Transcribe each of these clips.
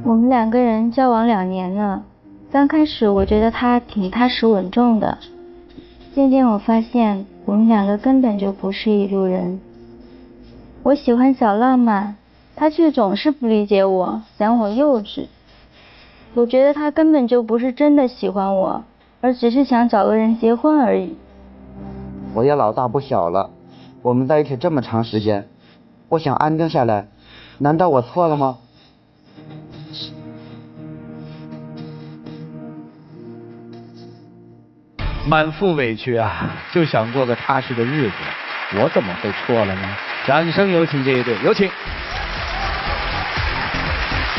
我们2个人交往2年了，刚开始我觉得他挺踏实稳重的，渐渐我发现我们2个根本就不是一路人。我喜欢小浪漫，他却总是不理解我，嫌我幼稚。我觉得他根本就不是真的喜欢我，而只是想找个人结婚而已。我也老大不小了，我们在一起这么长时间，我想安定下来，难道我错了吗？满腹委屈啊，就想过个踏实的日子，我怎么会错了呢？掌声有请这一对，有请。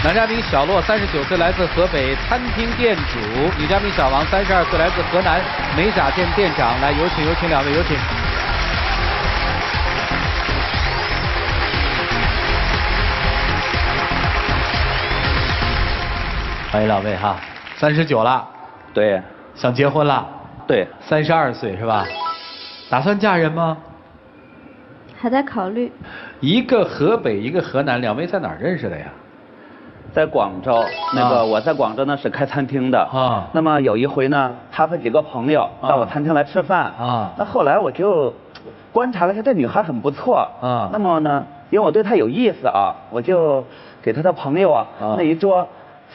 男嘉宾小洛39岁，来自河北餐厅店主；女嘉宾小王32岁，来自河南美甲店店长。来，有请2位，有请。欢迎2位哈。39了，对，想结婚了。对，32岁是吧？打算嫁人吗？还在考虑。一个河北，一个河南，2位在哪儿认识的呀？在广州，我在广州呢是开餐厅的啊。那么有一回呢，他和几个朋友到我餐厅来吃饭啊。那后来我就观察了一下，这女孩很不错啊。那么呢，因为我对她有意思啊，我就给她的朋友那一桌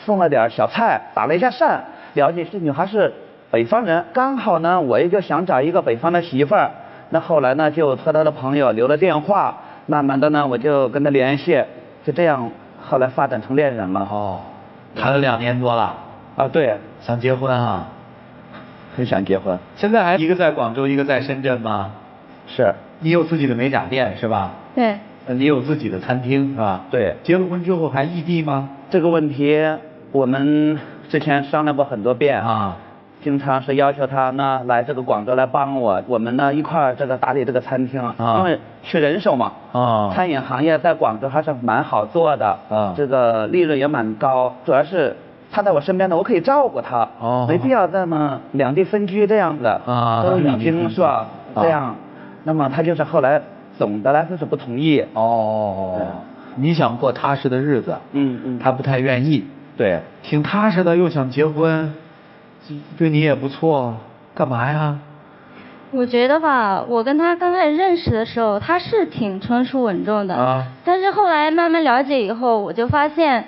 送了点小菜，打了一下讪，了解这女孩是北方人，刚好呢，我也就想找一个北方的媳妇儿。那后来呢，就和他的朋友留了电话，慢慢的呢，我就跟他联系，就这样，后来发展成恋人了。哦，谈了2年多了。啊，对，想结婚啊？很想结婚。现在还一个在广州，一个在深圳吗？是。你有自己的美甲店是吧？对。你有自己的餐厅是吧？对。结了婚之后还异地吗？这个问题我们之前商量过很多遍啊。经常是要求他呢来这个广州来帮我们呢一块儿这个打理这个餐厅啊，因为缺人手嘛啊，餐饮行业在广州还是蛮好做的啊，这个利润也蛮高，主要是他在我身边呢，我可以照顾他，没必要这么两地分居这样子啊，都已经是吧这样，那么他就是后来总的来说是不同意哦，你想过踏实的日子，他不太愿意，对，挺踏实的又想结婚。对你也不错，干嘛呀？我觉得吧，我跟他刚开始认识的时候，他是挺成熟稳重的啊。但是后来慢慢了解以后，我就发现，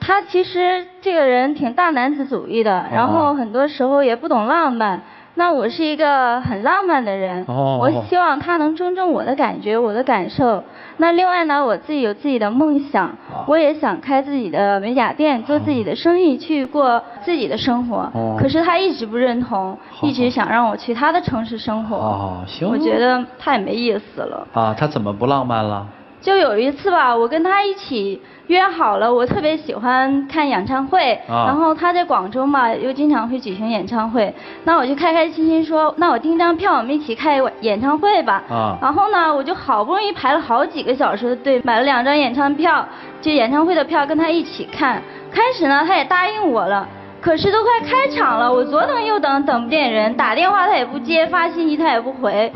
他其实这个人挺大男子主义的，然后很多时候也不懂浪漫。那我是一个很浪漫的人，我希望他能尊重我的感觉，我的感受。那另外呢，我自己有自己的梦想，我也想开自己的美甲店，做自己的生意，去过自己的生活。可是他一直不认同，一直想让我去他的城市生活。行。我觉得太没意思了。啊，他怎么不浪漫了？就有一次吧，我跟他一起约好了，我特别喜欢看演唱会，然后他在广州嘛，又经常会举行演唱会，那我就开开心心说，那我订张票，我们一起看演唱会吧。然后呢，我就好不容易排了好几个小时的队，买了2张演唱票，就演唱会的票跟他一起看。开始呢，他也答应我了，可是都快开场了，我左等右等，等不见人，打电话他也不接，发信息他也不回。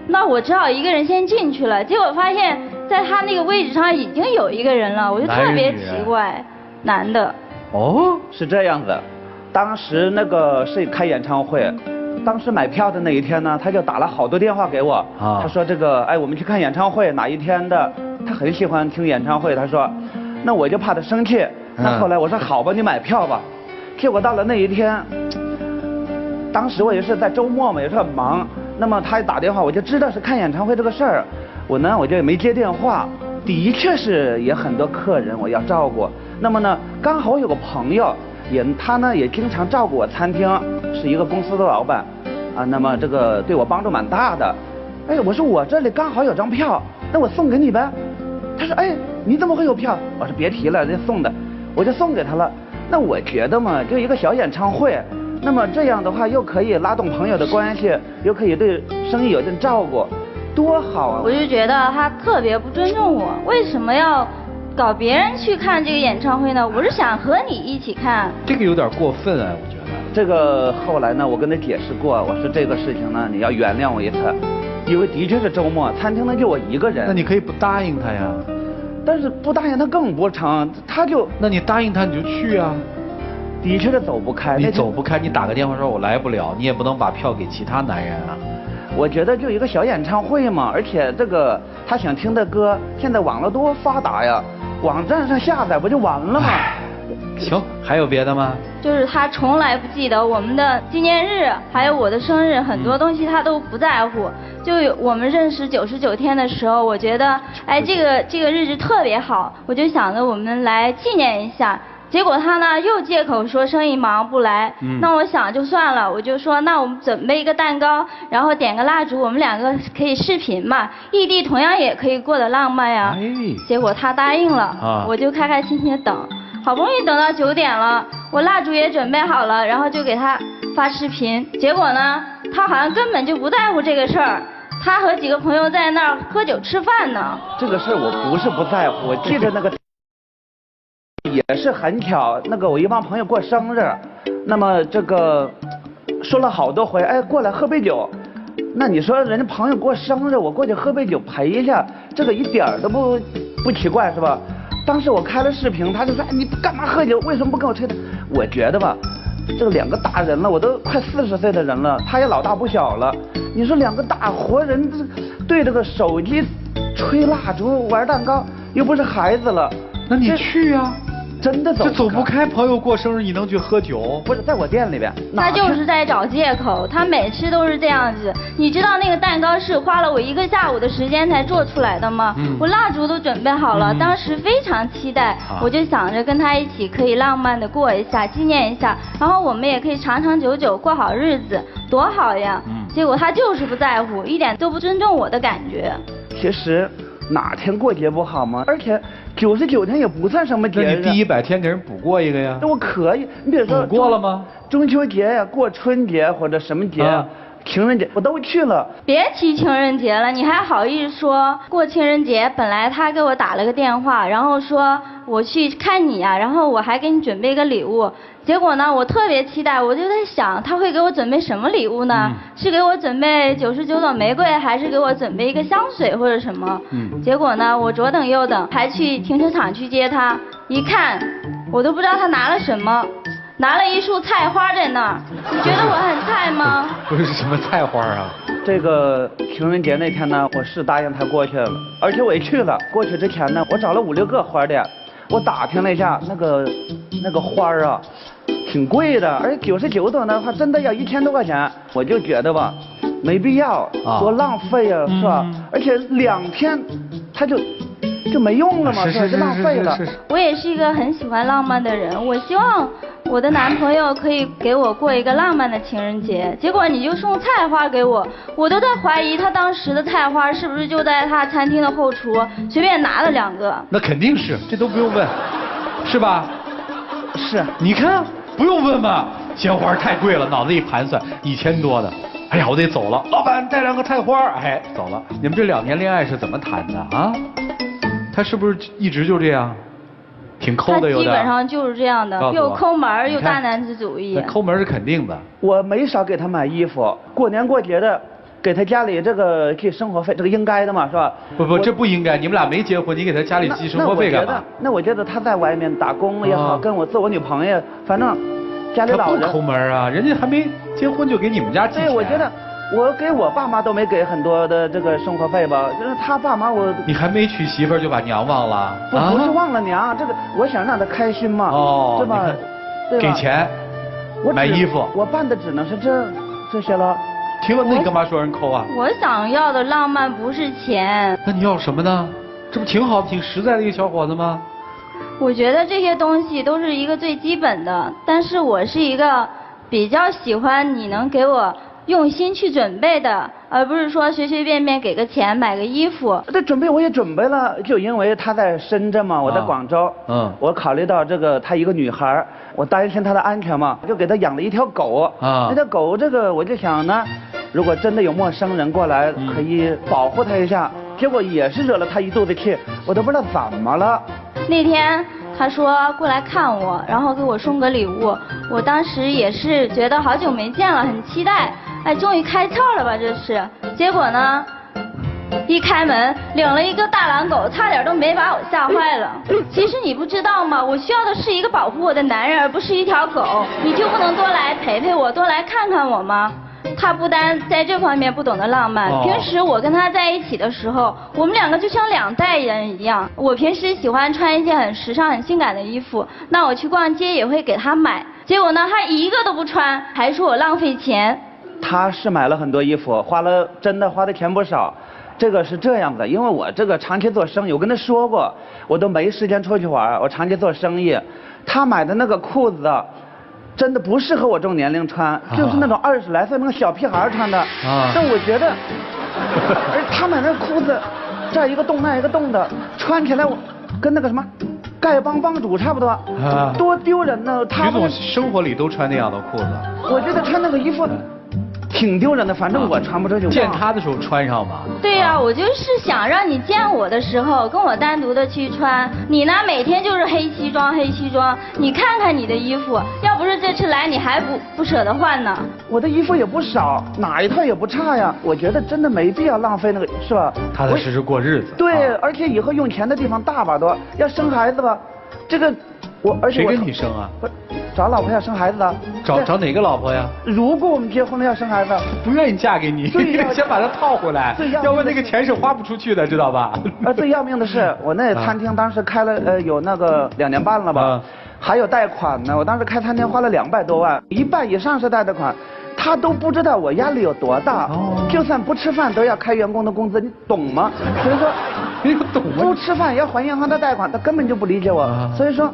那我只好一个人先进去了，结果发现在他那个位置上已经有一个人了，我就特别奇怪，男的。哦，是这样子。当时那个是开演唱会，当时买票的那一天呢，他就打了好多电话给我，他说这个我们去看演唱会哪一天的，他很喜欢听演唱会，他说，那我就怕他生气，那后来我说好吧，你买票吧，结果到了那一天，当时我也是在周末嘛，也是很忙。那么他一打电话，我就知道是看演唱会这个事儿，我就没接电话。的确是也很多客人我要照顾。那么呢，刚好有个朋友，他呢也经常照顾我餐厅，是一个公司的老板，啊，那么这个对我帮助蛮大的。我说我这里刚好有张票，那我送给你呗。他说你怎么会有票？我说别提了，这送的，我就送给他了。那我觉得嘛，就一个小演唱会。那么这样的话，又可以拉动朋友的关系，又可以对生意有点照顾，多好啊！我就觉得他特别不尊重我，为什么要搞别人去看这个演唱会呢？我是想和你一起看。这个有点过分啊，我觉得。这个后来呢，我跟他解释过，我说这个事情呢，你要原谅我一次，因为的确是周末，餐厅呢就我一个人。那你可以不答应他呀。但是不答应他更不成，他就……那你答应他你就去啊。的确是走不开。你走不开，你打个电话说我来不了，你也不能把票给其他男人啊。我觉得就一个小演唱会嘛，而且这个他想听的歌，现在网络多发达呀，网站上下载不就完了吗？行，还有别的吗？就是他从来不记得我们的纪念日，还有我的生日，很多东西他都不在乎。就我们认识99天的时候，我觉得，哎，这个日子特别好，我就想着我们来纪念一下。结果他呢又借口说生意忙不来，那我想就算了，我就说那我们准备一个蛋糕，然后点个蜡烛，我们两个可以视频嘛，异地同样也可以过得浪漫呀。结果他答应了，我就开开心心的等，好不容易等到9点了，我蜡烛也准备好了，然后就给他发视频，结果呢他好像根本就不在乎这个事儿。他和几个朋友在那儿喝酒吃饭呢。这个事儿我不是不在乎，我记得那个。也是很巧，那个我一帮朋友过生日，那么这个说了好多回，哎，过来喝杯酒。那你说人家朋友过生日，我过去喝杯酒陪一下，这个一点儿都不奇怪是吧？当时我开了视频，他就说，哎，你干嘛喝酒？为什么不跟我吹的？我觉得吧，这个2个大人了，我都快40岁的人了，他也老大不小了。你说2个大活人对这个手机吹蜡烛玩蛋糕，又不是孩子了。那你去啊。真的走不开，朋友过生日你能去喝酒？不是在我店里边，他就是在找借口，他每次都是这样子。你知道那个蛋糕是花了我1个下午的时间才做出来的吗？我蜡烛都准备好了，当时非常期待，我就想着跟他一起可以浪漫的过一下，纪念一下，然后我们也可以长长久久过好日子，多好呀！结果他就是不在乎，一点都不尊重我的感觉。其实哪天过节不好吗？而且99天也不算什么节日。那你第100天给人补过一个呀？那我可以，你比如说补过了吗？中秋节呀，过春节或者什么节，情人节我都去了。别提情人节了，你还好意思说过情人节？本来他给我打了个电话，然后说我去看你呀，然后我还给你准备个礼物。结果呢，我特别期待，我就在想他会给我准备什么礼物呢？是给我准备99朵玫瑰，还是给我准备一个香水或者什么？结果呢，我左等右等，还去停车场去接他，一看我都不知道他拿了什么，拿了一束菜花在那儿。你觉得我很菜吗？不是什么菜花啊。这个情人节那天呢，我是答应他过去了，而且我也去了。过去之前呢，我找了5、6个花店，我打听了一下，那个花啊，挺贵的，而且99朵的话，真的要1000多块钱。我就觉得吧，没必要，多浪费啊，是吧？而且2天，它就没用了嘛，是吧？就浪费了。我也是一个很喜欢浪漫的人，我希望我的男朋友可以给我过一个浪漫的情人节。结果你就送菜花给我，我都在怀疑他当时的菜花是不是就在他餐厅的后厨随便拿了2个。那肯定是，这都不用问，是吧？是。你看，不用问嘛，鲜花太贵了，脑子一盘算，1000多的。哎呀，我得走了，老板带2个菜花，哎，走了。你们这2年恋爱是怎么谈的啊？他是不是一直就这样？挺抠的，有点。他基本上就是这样的，又抠门又大男子主义。抠门是肯定的。我没少给他买衣服，过年过节的，给他家里这个寄生活费，这个应该的嘛，是吧？不，这不应该。你们俩没结婚，你给他家里寄生活费干嘛？那我觉得他在外面打工也好，跟我做我女朋友，反正家里老人。他不抠门啊，人家还没结婚就给你们家寄钱。对，我觉得。我给我爸妈都没给很多的这个生活费吧，就是他爸妈我。你还没娶媳妇就把娘忘了？不是忘了娘，这个我想让他开心嘛，对吧？给钱，买衣服。我办的只能是这些了。听了那你干嘛说人抠啊？我想要的浪漫不是钱。那你要什么呢？这不挺好、挺实在的一个小伙子吗？我觉得这些东西都是一个最基本的，但是我是一个比较喜欢你能给我。用心去准备的，而不是说随随便便给个钱买个衣服。这准备我也准备了，就因为他在深圳嘛，我在广州。我考虑到这个她一个女孩，我担心她的安全嘛，就给她养了一条狗。那条狗这个我就想呢，如果真的有陌生人过来，可以保护她一下。结果也是惹了她一肚子气，我都不知道怎么了。那天他说过来看我，然后给我送个礼物，我当时也是觉得好久没见了，很期待。哎，终于开窍了吧这是。结果呢，一开门领了一个大狼狗，差点都没把我吓坏了。其实你不知道吗？我需要的是一个保护我的男人，而不是一条狗。你就不能多来陪陪我，多来看看我吗？他不单在这方面不懂得浪漫，平时我跟他在一起的时候，我们两个就像两代人一样。我平时喜欢穿一件很时尚、很性感的衣服，那我去逛街也会给他买。结果呢，他一个都不穿，还说我浪费钱。他是买了很多衣服，真的花的钱不少。这个是这样的，因为我这个长期做生意，我跟他说过，我都没时间出去玩，我长期做生意。他买的那个裤子，真的不适合我这种年龄穿，就是那种20来岁那个小屁孩穿的。但我觉得，而他买那裤子，这一个洞那一个洞的，穿起来我跟那个什么丐帮帮主差不多，多丢人呢。徐总生活里都穿那样的裤子。我觉得穿那个衣服挺丢人的，反正我穿不出去。见他的时候穿上吧。对呀，我就是想让你见我的时候跟我单独的去穿。你呢，每天就是黑西装黑西装。你看看你的衣服，要不是这次来你还不舍得换呢。我的衣服也不少，哪一套也不差呀。我觉得真的没必要浪费那个，是吧？踏踏实实过日子。对，而且以后用钱的地方大把多。要生孩子吧，这个而且谁跟你生啊？不，找老婆要生孩子的。找哪个老婆呀？如果我们结婚了要生孩子，不愿意嫁给你，先把她套回来。要不那个钱是花不出去的，知道吧？最要命的是，我那餐厅当时开了有那个2年半了吧，还有贷款呢。我当时开餐厅花了200多万，1半以上是贷的款。他都不知道我压力有多大，就算不吃饭都要开员工的工资，你懂吗？所以说，你懂吗？不吃饭要还银行的贷款，他根本就不理解我。所以说，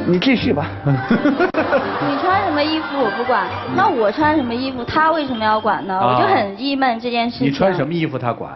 你继续吧。你穿什么衣服我不管，那我穿什么衣服他为什么要管呢？我就很郁闷这件事情。你穿什么衣服他管？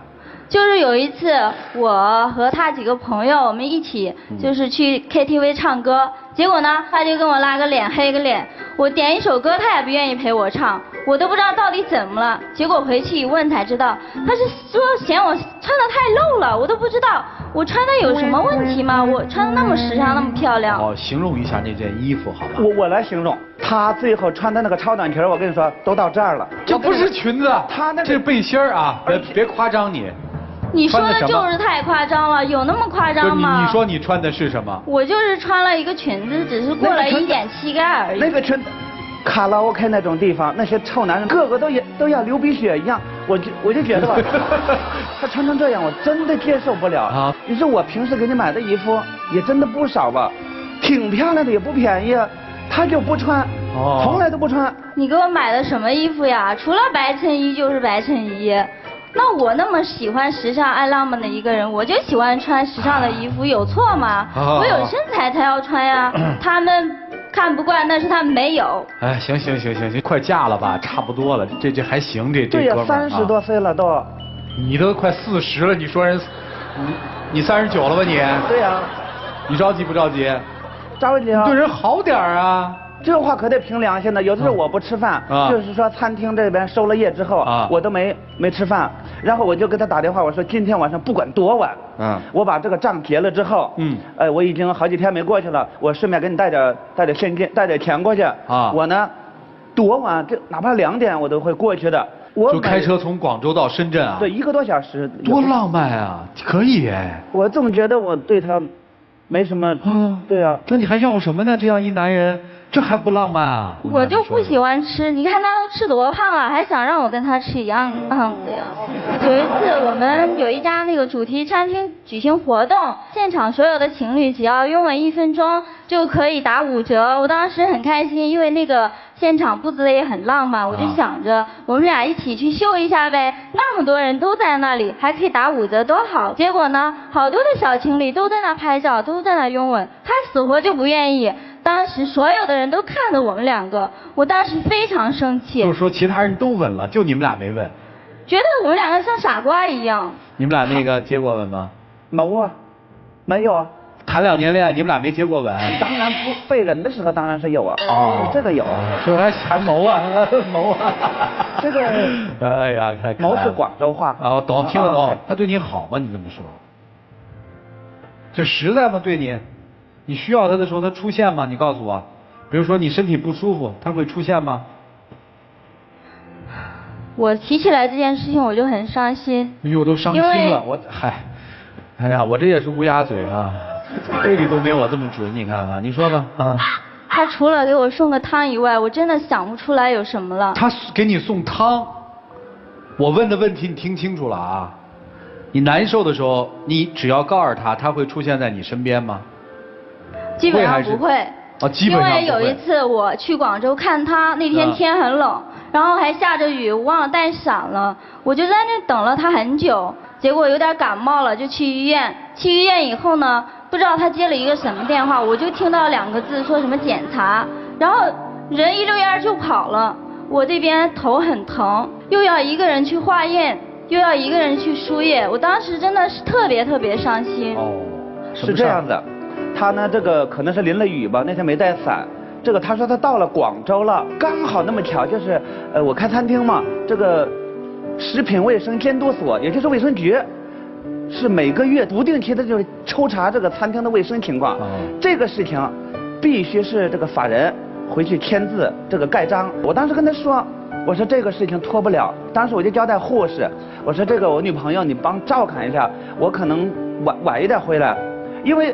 就是有一次，我和他几个朋友，我们一起就是去 KTV 唱歌，结果呢，他就跟我拉个脸黑个脸，我点一首歌他也不愿意陪我唱，我都不知道到底怎么了。结果回去一问才知道，他是说嫌我穿的太露了，我都不知道我穿的有什么问题吗？我穿的那么时尚那么漂亮。形容一下那件衣服好吧？我来形容，他最后穿的那个超短裙，我跟你说都到这儿了。这不是裙子，他那这是背心儿啊，别夸张你。你说的就是太夸张了，有那么夸张吗？你说你穿的是什么？我就是穿了一个裙子，只是过了一点膝盖而已。那个裙子，卡拉 OK 那种地方，那些臭男人个个都要流鼻血一样，我就觉得吧，他穿成这样，我真的接受不了啊！你说我平时给你买的衣服也真的不少吧，挺漂亮的，也不便宜，他就不穿，从来都不穿。你给我买的什么衣服呀？除了白衬衣就是白衬衣。那我那么喜欢时尚爱浪漫的一个人，我就喜欢穿时尚的衣服，有错吗？我有身材才要穿呀。他们看不惯，但是他们没有。哎，行，快嫁了吧，差不多了，这还行，这对呀，30多岁了都。你都快40了，你说人，你39了吧你？对呀。你着急不着急？着急啊。对人好点啊。这话可得凭良心的，有的时候我不吃饭，就是说餐厅这边收了业之后，我都没吃饭，然后我就给他打电话，我说今天晚上不管多晚，我把这个账结了之后，我已经好几天没过去了，我顺便给你带点现金，带点钱过去，我呢，多晚这哪怕2点我都会过去的。我就开车从广州到深圳啊？对，1个多小时。多浪漫啊！可以哎。我总觉得我对他没什么，对啊。那你还要什么呢？这样一男人。这还不浪漫啊！我就不喜欢吃，你看他都吃多胖了，还想让我跟他吃一样胖的呀。有一次我们有一家那个主题餐厅举行活动，现场所有的情侣只要拥吻1分钟就可以打5折。我当时很开心，因为那个现场布置的也很浪漫，我就想着我们俩一起去秀一下呗，那么多人都在那里，还可以打5折，多好。结果呢，好多的小情侣都在那拍照，都在那拥吻，他死活就不愿意。当时所有的人都看着我们2个，我当时非常生气。就是说其他人都吻了，就你们俩没吻。觉得我们2个像傻瓜一样。你们俩那个接过吻吗？没啊，没有啊。谈2年恋爱，你们俩没接过吻？当然不，被人的时候当然是有啊。这个有。这还谋啊，谋啊。这个。哎呀，谋是广州话。我懂，听得懂。他对你好吗？你这么说。这实在吗？对你？你需要他的时候，他出现吗？你告诉我，比如说你身体不舒服，他会出现吗？我提起来这件事情我就很伤心。哎呦，都伤心了，哎呀，我这也是乌鸦嘴啊，胃里都没我这么准，你看看，你说吧啊。他除了给我送个汤以外，我真的想不出来有什么了。他给你送汤，我问的问题你听清楚了啊！你难受的时候，你只要告诉他，他会出现在你身边吗？基本上不会。哦，基本上不会。因为有一次我去广州看他，那天天很冷，然后还下着雨，我忘了带伞了，我就在那等了他很久，结果有点感冒了，就去医院。去医院以后呢，不知道他接了一个什么电话，我就听到2个字说什么检查，然后人一溜烟就跑了。我这边头很疼，又要一个人去化验，又要一个人去输液，我当时真的是特别伤心。哦，是这样的，他呢这个可能是淋了雨吧，那天没带伞。这个他说他到了广州了，刚好那么巧，就是我开餐厅嘛，这个食品卫生监督所，也就是卫生局。是每个月不定期的就是抽查这个餐厅的卫生情况，这个事情必须是这个法人回去签字这个盖章。我当时跟他说，我说这个事情拖不了，当时我就交代护士，我说这个我女朋友你帮照看一下，我可能晚一点回来，因为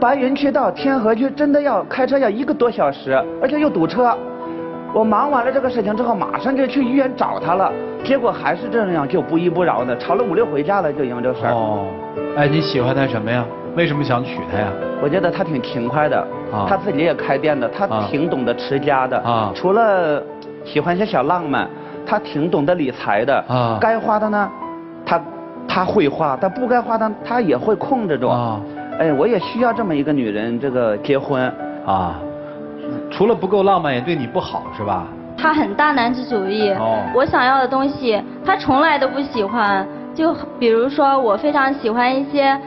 白云区到天河区真的要开车要1个多小时，而且又堵车。我忙完了这个事情之后，马上就去医院找他了，结果还是这样，就不依不饶的，吵了5、6回家了，就因为这事儿。哦，哎，你喜欢他什么呀？为什么想娶他呀？我觉得他挺勤快的，他自己也开店的，他挺懂得持家的，除了喜欢些小浪漫，他挺懂得理财的，该花的呢，他会花，但不该花的他也会控制住。哎，我也需要这么一个女人，这个结婚啊。除了不够浪漫，也对你不好是吧？他很大男子主义，我想要的东西他从来都不喜欢。就比如说我非常喜欢一些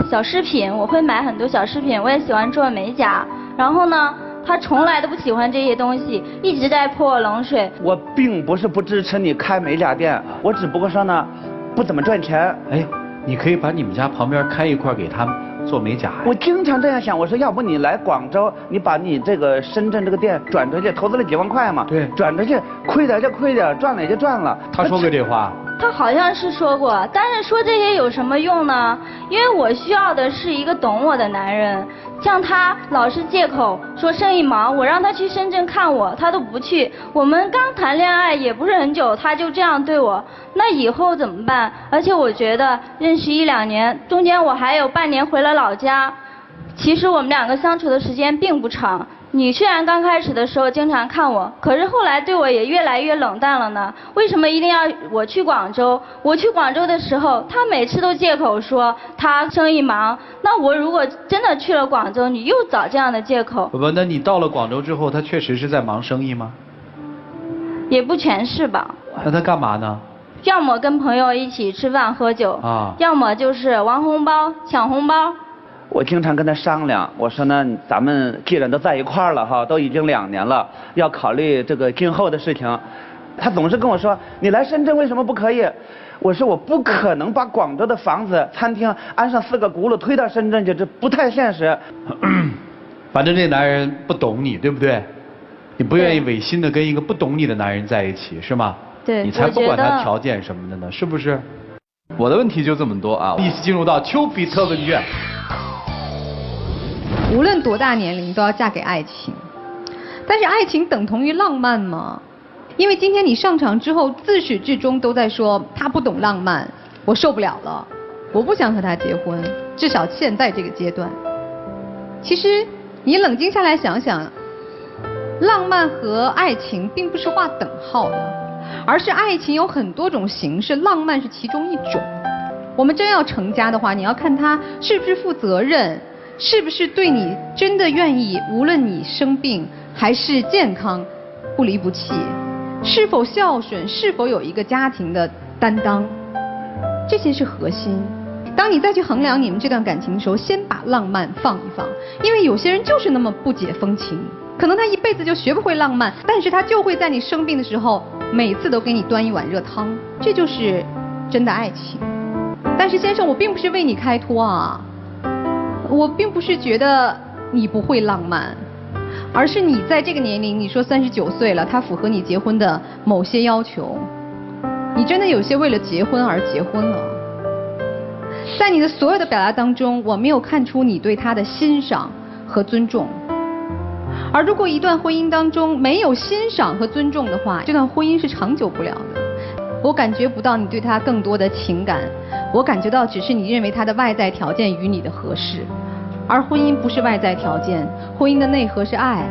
小饰品，我会买很多小饰品，我也喜欢做美甲。然后呢，他从来都不喜欢这些东西，一直在泼我冷水。我并不是不支持你开美甲店，我只不过说呢，不怎么赚钱。哎，你可以把你们家旁边开一块给他们做美甲。我经常这样想，我说要不你来广州，你把你这个深圳这个店转出去，投资了几万块嘛，对，转出去亏点就亏点，赚了也就赚了。他说过这话？他好像是说过，但是说这些有什么用呢？因为我需要的是一个懂我的男人。像他老是借口说生意忙，我让他去深圳看我，他都不去。我们刚谈恋爱也不是很久，他就这样对我，那以后怎么办？而且我觉得认识1、2年，中间我还有半年回了老家，其实我们2个相处的时间并不长。你虽然刚开始的时候经常看我，可是后来对我也越来越冷淡了呢。为什么一定要我去广州？我去广州的时候，他每次都借口说他生意忙。那我如果真的去了广州，你又找这样的借口。不，那你到了广州之后，他确实是在忙生意吗？也不全是吧。那他干嘛呢？要么跟朋友一起吃饭喝酒，要么就是玩红包、抢红包。我经常跟他商量，我说呢，咱们既然都在一块儿了哈，都已经2年了，要考虑这个今后的事情。他总是跟我说，你来深圳为什么不可以？我说我不可能把广州的房子、餐厅安上4个轱辘推到深圳去，这不太现实。反正这男人不懂你，对不对？你不愿意违心的跟一个不懂你的男人在一起，是吗？对，你才不管他条件什么的呢，是不是？我的问题就这么多啊。第一次进入到丘比特问卷。无论多大年龄都要嫁给爱情，但是爱情等同于浪漫吗？因为今天你上场之后，自始至终都在说他不懂浪漫，我受不了了，我不想和他结婚，至少现在这个阶段。其实你冷静下来想想，浪漫和爱情并不是划等号的，而是爱情有很多种形式，浪漫是其中一种。我们真要成家的话，你要看他是不是负责任，是不是对你真的愿意，无论你生病还是健康，不离不弃，是否孝顺，是否有一个家庭的担当，这些是核心。当你再去衡量你们这段感情的时候，先把浪漫放一放，因为有些人就是那么不解风情，可能他一辈子就学不会浪漫，但是他就会在你生病的时候每次都给你端一碗热汤，这就是真的爱情。但是先生，我并不是为你开脱啊，我并不是觉得你不会浪漫，而是你在这个年龄，你说39岁了，他符合你结婚的某些要求，你真的有些为了结婚而结婚了。在你的所有的表达当中，我没有看出你对他的欣赏和尊重。而如果一段婚姻当中没有欣赏和尊重的话，这段婚姻是长久不了的。我感觉不到你对他更多的情感，我感觉到只是你认为他的外在条件与你的合适。而婚姻不是外在条件，婚姻的内核是爱，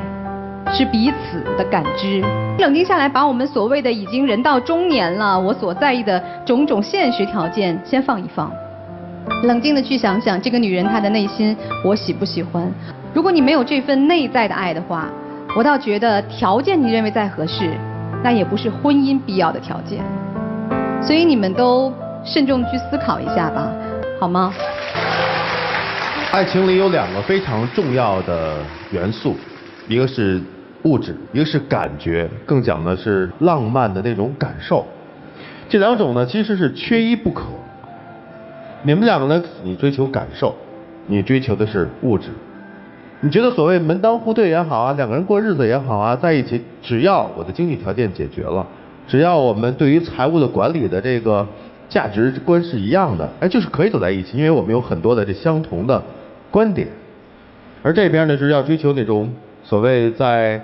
是彼此的感知。冷静下来，把我们所谓的已经人到中年了，我所在意的种种现实条件先放一放，冷静的去想想这个女人她的内心我喜不喜欢。如果你没有这份内在的爱的话，我倒觉得条件你认为再合适，那也不是婚姻必要的条件。所以你们都慎重去思考一下吧，好吗？爱情里有2个非常重要的元素，一个是物质，一个是感觉，更讲的是浪漫的那种感受。这2种呢，其实是缺一不可。你们2个呢，你追求感受，你追求的是物质。你觉得所谓门当户对也好啊，2个人过日子也好啊，在一起，只要我的经济条件解决了，只要我们对于财务的管理的这个价值观是一样的，哎，就是可以走在一起，因为我们有很多的这相同的观点。而这边呢是要追求那种所谓在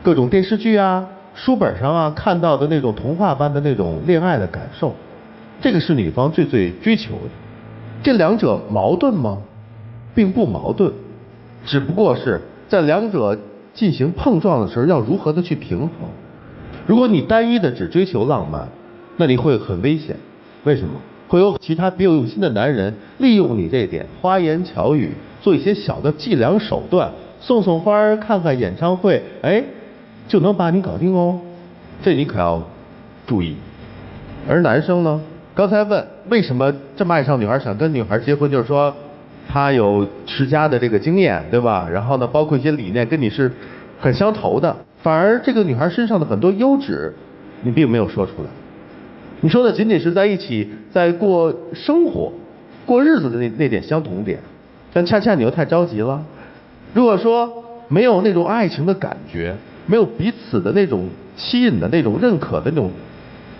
各种电视剧啊、书本上啊看到的那种童话般的那种恋爱的感受，这个是女方最追求的。这2者矛盾吗？并不矛盾，只不过是在2者进行碰撞的时候要如何的去平衡。如果你单一的只追求浪漫，那你会很危险。为什么？会有其他别有用心的男人利用你这点花言巧语，做一些小的伎俩手段，送送花看看演唱会，哎，就能把你搞定哦。这你可要注意。而男生呢，刚才问为什么这么爱上女孩，想跟女孩结婚，就是说他有持家的这个经验，对吧？然后呢，包括一些理念跟你是很相投的。反而这个女孩身上的很多优质，你并没有说出来。你说的仅仅是在一起，在过生活、过日子的那点相同点，但恰恰你又太着急了。如果说没有那种爱情的感觉，没有彼此的那种吸引的那种认可的那种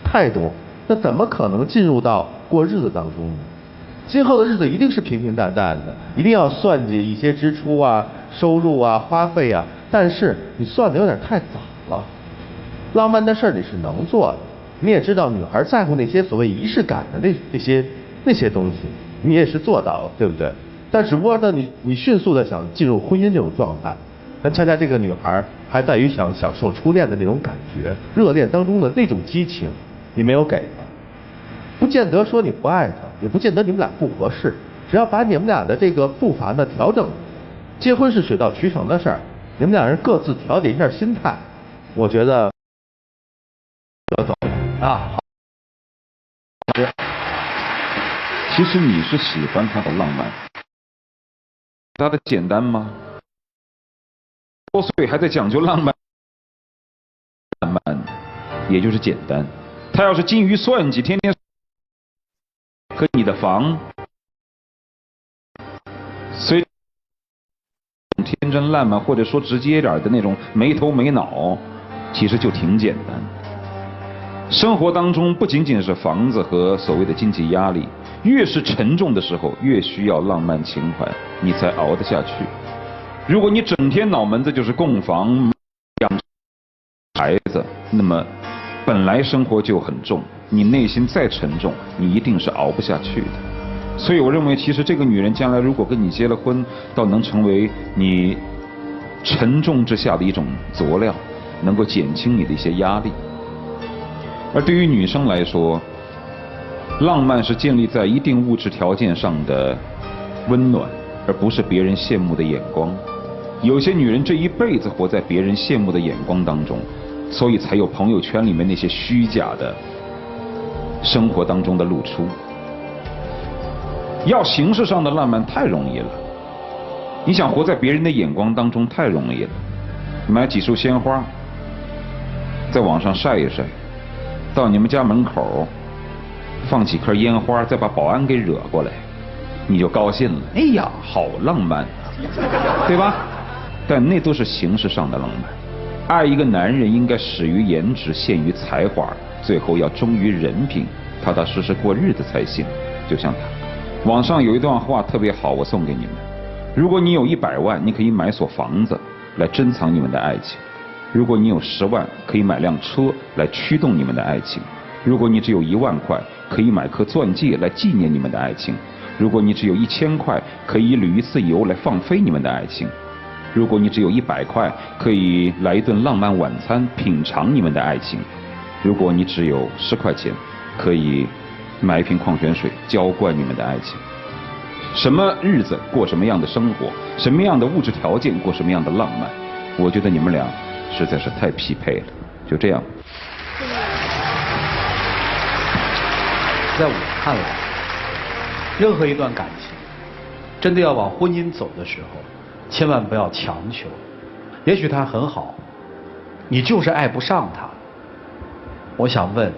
态度，那怎么可能进入到过日子当中呢？今后的日子一定是平平淡淡的，一定要算计一些支出啊、收入啊、花费啊，但是你算的有点太早了。浪漫的事儿你是能做的，你也知道女孩在乎那些所谓仪式感的那些东西，你也是做到了，对不对？但只不过呢，你迅速的想进入婚姻这种状态，但恰恰这个女孩还在于想享受初恋的那种感觉，热恋当中的那种激情，你没有给她。不见得说你不爱她，也不见得你们俩不合适，只要把你们俩的这个步伐呢调整，结婚是水到渠成的事儿，你们俩人各自调节一下心态，我觉得得走啊。好。其实你是喜欢他的浪漫，他的简单吗？多岁还在讲究浪漫，也就是简单。他要是精于算计，天天和你的房，虽天真烂漫，或者说直接点的那种没头没脑，其实就挺简单。生活当中不仅仅是房子和所谓的经济压力，越是沉重的时候，越需要浪漫情怀，你才熬得下去。如果你整天脑门子就是供房、养孩子，那么本来生活就很重，你内心再沉重，你一定是熬不下去的。所以我认为，其实这个女人将来如果跟你结了婚，倒能成为你沉重之下的一种佐料，能够减轻你的一些压力。而对于女生来说，浪漫是建立在一定物质条件上的温暖，而不是别人羡慕的眼光。有些女人这一辈子活在别人羡慕的眼光当中，所以才有朋友圈里面那些虚假的生活当中的露出。要形式上的浪漫太容易了，你想活在别人的眼光当中太容易了。买几束鲜花，在网上晒一晒，到你们家门口放几颗烟花，再把保安给惹过来，你就高兴了。哎呀，好浪漫啊，对吧？但那都是形式上的浪漫。爱一个男人应该始于颜值，陷于才华，最后要忠于人品，踏踏实实过日子才行。就像他，网上有一段话特别好，我送给你们：如果你有100万，你可以买所房子来珍藏你们的爱情；如果你有10万，可以买辆车来驱动你们的爱情；如果你只有1万块，可以买颗钻戒来纪念你们的爱情；如果你只有1000块，可以旅一次游来放飞你们的爱情；如果你只有100块，可以来一顿浪漫晚餐品尝你们的爱情；如果你只有10块钱，可以买一瓶矿泉水浇灌你们的爱情。什么日子过什么样的生活，什么样的物质条件过什么样的浪漫，我觉得你们俩实在是太匹配了。就这样。在我看来，任何一段感情真的要往婚姻走的时候，千万不要强求。也许他很好，你就是爱不上他。我想问，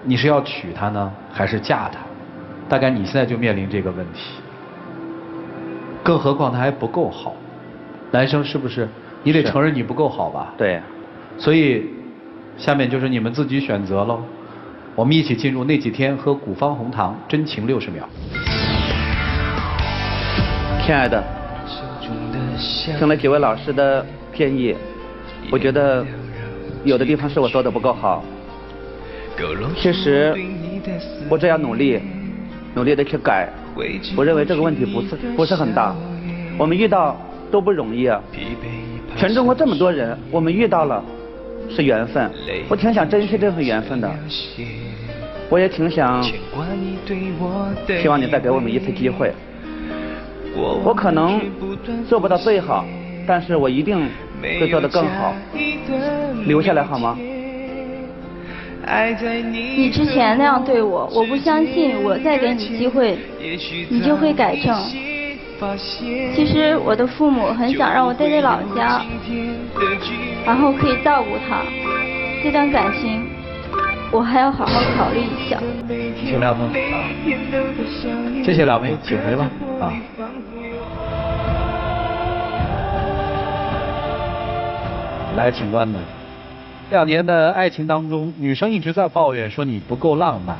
你是要娶她呢，还是嫁她？大概你现在就面临这个问题。更何况他还不够好，男生是不是？你得承认你不够好吧？对。所以，下面就是你们自己选择喽。我们一起进入那几天喝古方红糖，真情60秒。亲爱的，听了几位老师的建议，我觉得有的地方是我做的不够好。其实我这样努力的去改，我认为这个问题不是很大。我们遇到都不容易啊，全中国这么多人，我们遇到了是缘分，我挺想珍惜这份缘分的。我也挺想，希望你再给我们一次机会。我可能做不到最好，但是我一定会做得更好。留下来好吗？你之前那样对我，我不相信我再给你机会，你就会改正。其实我的父母很想让我待在老家，然后可以照顾他。这段感情，我还要好好考虑一下。请两位，谢谢两位，请回吧。啊。来，请关门。2年的爱情当中，女生一直在抱怨说你不够浪漫，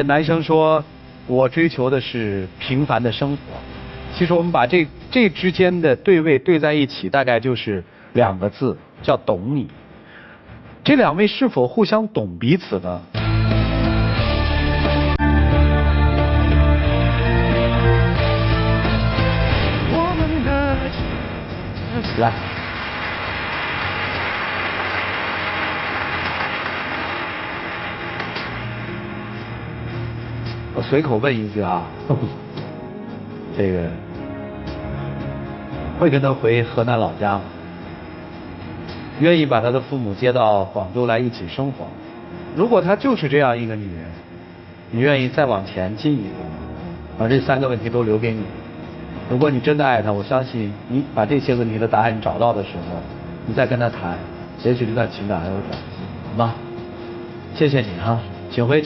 男生说我追求的是平凡的生活。其实我们把这之间的对位对在一起，大概就是2个字，叫懂你。这2位是否互相懂彼此呢？来。我随口问一句啊，这个会跟他回河南老家吗？愿意把他的父母接到广州来一起生活？如果她就是这样一个女人，你愿意再往前进一步吗？把这3个问题都留给你。如果你真的爱她，我相信你把这些问题的答案找到的时候，你再跟她谈，也许这段情感还有转机，好吗？谢谢你哈，请回。